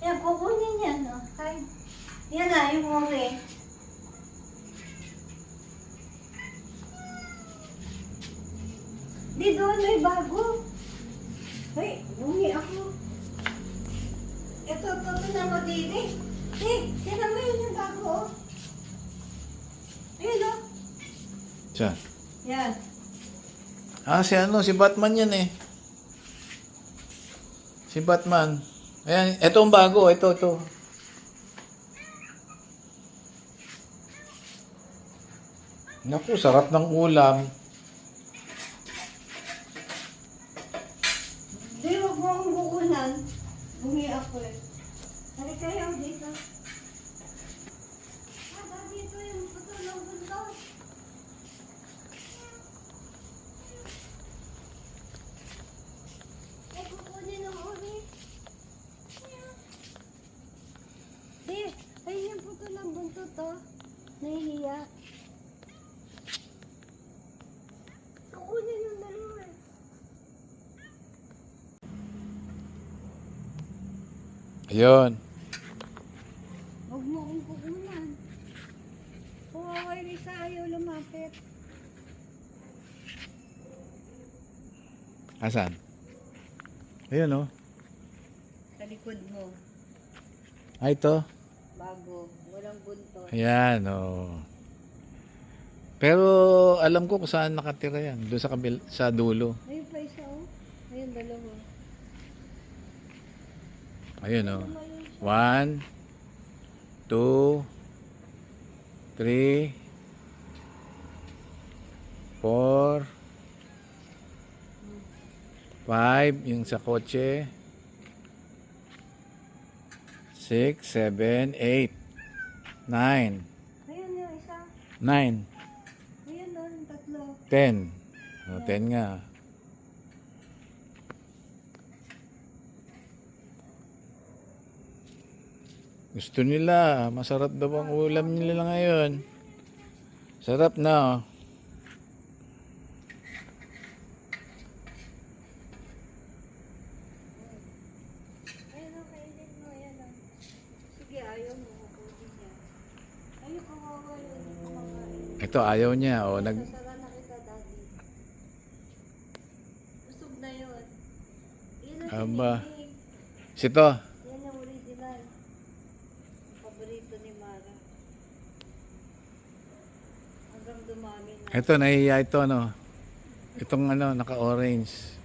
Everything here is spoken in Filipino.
Yan, kukunin yan, no? Kahit, yan na, yung ore. Di doon, may bago. Ay, bungi ako. Ito, na mo, Didi. Tignan mo yun yung bago, oh. Ayun, oh. Siya. Yan. Si Batman yan eh. Si Batman. Ayan, ito ang bago. Ito. Naku, sarap ng ulam. Di, huwag mo akong bukunan. Bungi ako eh. Halika kayo dito. Dito yung puto ng buntot. Ay, kukunin ng uri. Di, ayun yung puto ng buntot, oh. Nahihiya. Kukunin yung dalawa eh. Ayun. Huwag mo akong kukunan. Huwag Risa, ayaw lumapit. Asan? Ayun oh. Sa likod mo. Ay, ito. Bago. Walang buntot. Ayan oh. Pero alam ko kung saan nakatira yan. Doon sa dulo. Ayun pa isa, oh. Ayun, dalawa. Ayun oh. 1, 2, 3, 4, 5, yung sa kotse. 6, 7, 8, 9, Ayun yung isa. 9, Ayun doon, tatlo. 10. O, 10 nga. Gusto nila. Masarap daw ang ulam nila ngayon. Sarap na. Oh. Ayun ang kainin mo, ayan oh. Sige, ayaw mo. Kukunin niya. Ayaw, kawawa yun. Kumakain. Ito ayaw niya. O, Sasara na kita, daddy. Busog na yun. Yun ang Aba. sinigang. Sito. Yan ang original. Ang paborito ni Mara. Hanggang dumami na. Ito, nahihiya ito, no? Itong naka-orange.